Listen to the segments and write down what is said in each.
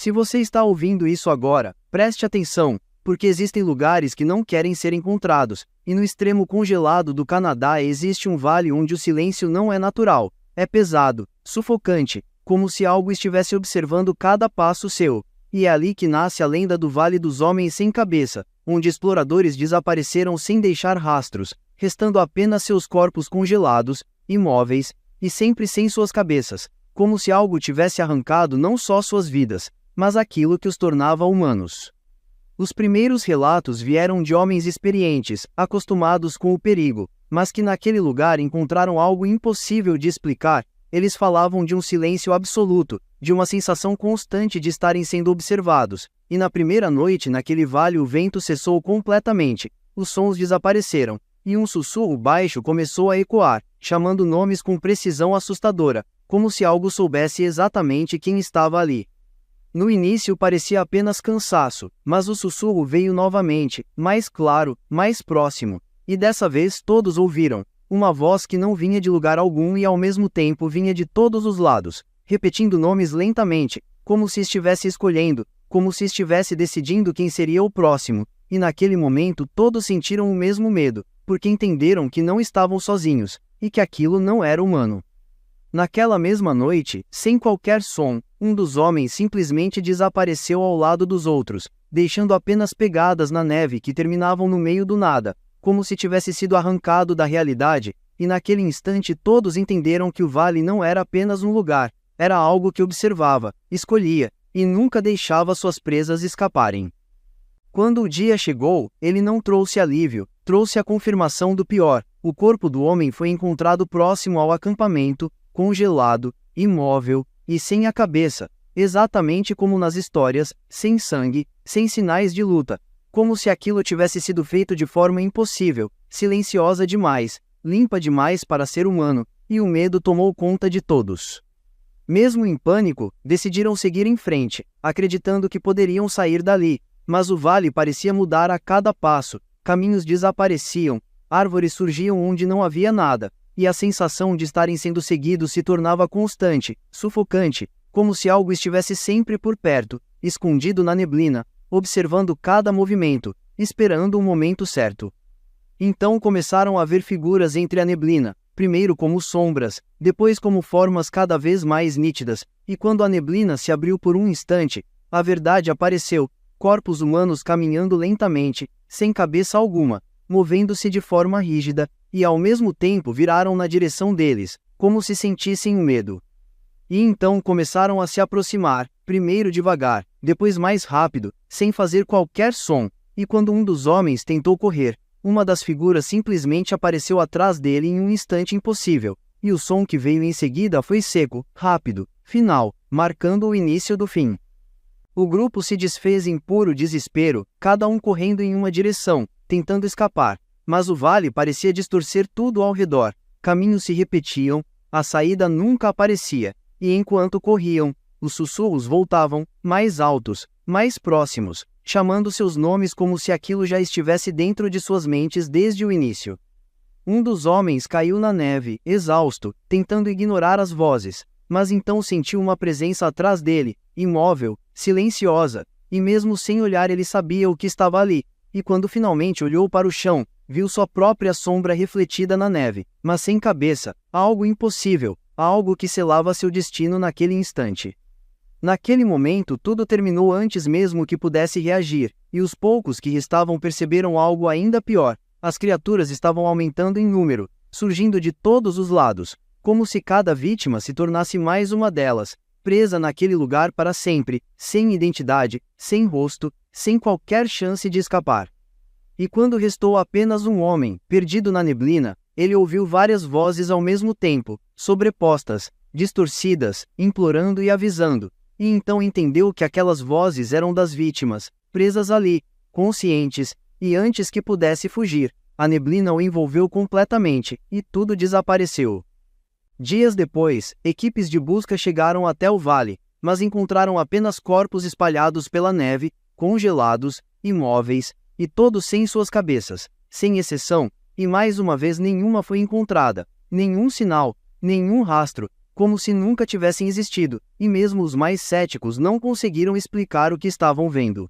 Se você está ouvindo isso agora, preste atenção, porque existem lugares que não querem ser encontrados, e no extremo congelado do Canadá existe um vale onde o silêncio não é natural, é pesado, sufocante, como se algo estivesse observando cada passo seu. E é ali que nasce a lenda do Vale dos Homens Sem Cabeça, onde exploradores desapareceram sem deixar rastros, restando apenas seus corpos congelados, imóveis, e sempre sem suas cabeças, como se algo tivesse arrancado não só suas vidas, mas aquilo que os tornava humanos. Os primeiros relatos vieram de homens experientes, acostumados com o perigo, mas que naquele lugar encontraram algo impossível de explicar. Eles falavam de um silêncio absoluto, de uma sensação constante de estarem sendo observados, e na primeira noite naquele vale o vento cessou completamente, os sons desapareceram, e um sussurro baixo começou a ecoar, chamando nomes com precisão assustadora, como se algo soubesse exatamente quem estava ali. No início parecia apenas cansaço, mas o sussurro veio novamente, mais claro, mais próximo, e dessa vez todos ouviram. Uma voz que não vinha de lugar algum e ao mesmo tempo vinha de todos os lados, repetindo nomes lentamente, como se estivesse escolhendo, como se estivesse decidindo quem seria o próximo, e naquele momento todos sentiram o mesmo medo, porque entenderam que não estavam sozinhos, e que aquilo não era humano. Naquela mesma noite, sem qualquer som, um dos homens simplesmente desapareceu ao lado dos outros, deixando apenas pegadas na neve que terminavam no meio do nada, como se tivesse sido arrancado da realidade, e naquele instante todos entenderam que o vale não era apenas um lugar, era algo que observava, escolhia, e nunca deixava suas presas escaparem. Quando o dia chegou, ele não trouxe alívio, trouxe a confirmação do pior. O corpo do homem foi encontrado próximo ao acampamento, congelado, imóvel, e sem a cabeça, exatamente como nas histórias, sem sangue, sem sinais de luta, como se aquilo tivesse sido feito de forma impossível, silenciosa demais, limpa demais para ser humano, e o medo tomou conta de todos. Mesmo em pânico, decidiram seguir em frente, acreditando que poderiam sair dali, mas o vale parecia mudar a cada passo, caminhos desapareciam, árvores surgiam onde não havia nada, e a sensação de estarem sendo seguidos se tornava constante, sufocante, como se algo estivesse sempre por perto, escondido na neblina, observando cada movimento, esperando o momento certo. Então começaram a ver figuras entre a neblina, primeiro como sombras, depois como formas cada vez mais nítidas, e quando a neblina se abriu por um instante, a verdade apareceu, corpos humanos caminhando lentamente, sem cabeça alguma, movendo-se de forma rígida, e ao mesmo tempo viraram na direção deles, como se sentissem o medo. E então começaram a se aproximar, primeiro devagar, depois mais rápido, sem fazer qualquer som, e quando um dos homens tentou correr, uma das figuras simplesmente apareceu atrás dele em um instante impossível, e o som que veio em seguida foi seco, rápido, final, marcando o início do fim. O grupo se desfez em puro desespero, cada um correndo em uma direção, tentando escapar, mas o vale parecia distorcer tudo ao redor, caminhos se repetiam, a saída nunca aparecia, e enquanto corriam, os sussurros voltavam, mais altos, mais próximos, chamando seus nomes como se aquilo já estivesse dentro de suas mentes desde o início. Um dos homens caiu na neve, exausto, tentando ignorar as vozes, mas então sentiu uma presença atrás dele, imóvel, silenciosa, e mesmo sem olhar ele sabia o que estava ali, e quando finalmente olhou para o chão, viu sua própria sombra refletida na neve, mas sem cabeça, algo impossível, algo que selava seu destino naquele instante. Naquele momento tudo terminou antes mesmo que pudesse reagir, e os poucos que restavam perceberam algo ainda pior. As criaturas estavam aumentando em número, surgindo de todos os lados, como se cada vítima se tornasse mais uma delas, presa naquele lugar para sempre, sem identidade, sem rosto, sem qualquer chance de escapar. E quando restou apenas um homem, perdido na neblina, ele ouviu várias vozes ao mesmo tempo, sobrepostas, distorcidas, implorando e avisando. E então entendeu que aquelas vozes eram das vítimas, presas ali, conscientes, e antes que pudesse fugir, a neblina o envolveu completamente, e tudo desapareceu. Dias depois, equipes de busca chegaram até o vale, mas encontraram apenas corpos espalhados pela neve, congelados, imóveis, e todos sem suas cabeças, sem exceção, e mais uma vez nenhuma foi encontrada, nenhum sinal, nenhum rastro, como se nunca tivessem existido, e mesmo os mais céticos não conseguiram explicar o que estavam vendo.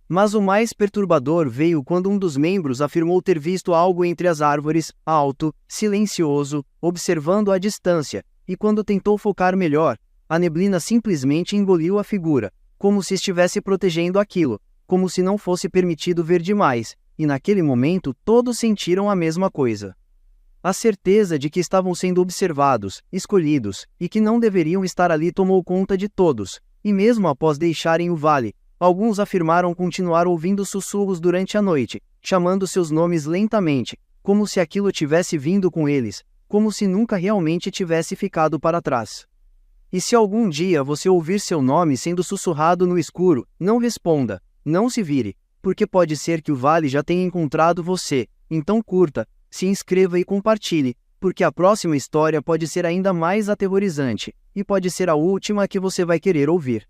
Mas o mais perturbador veio quando um dos membros afirmou ter visto algo entre as árvores, alto, silencioso, observando à distância, e quando tentou focar melhor, a neblina simplesmente engoliu a figura, como se estivesse protegendo aquilo, como se não fosse permitido ver demais, e naquele momento todos sentiram a mesma coisa. A certeza de que estavam sendo observados, escolhidos, e que não deveriam estar ali tomou conta de todos, e mesmo após deixarem o vale, alguns afirmaram continuar ouvindo sussurros durante a noite, chamando seus nomes lentamente, como se aquilo tivesse vindo com eles, como se nunca realmente tivesse ficado para trás. E se algum dia você ouvir seu nome sendo sussurrado no escuro, não responda, não se vire, porque pode ser que o vale já tenha encontrado você, então curta, se inscreva e compartilhe, porque a próxima história pode ser ainda mais aterrorizante, e pode ser a última que você vai querer ouvir.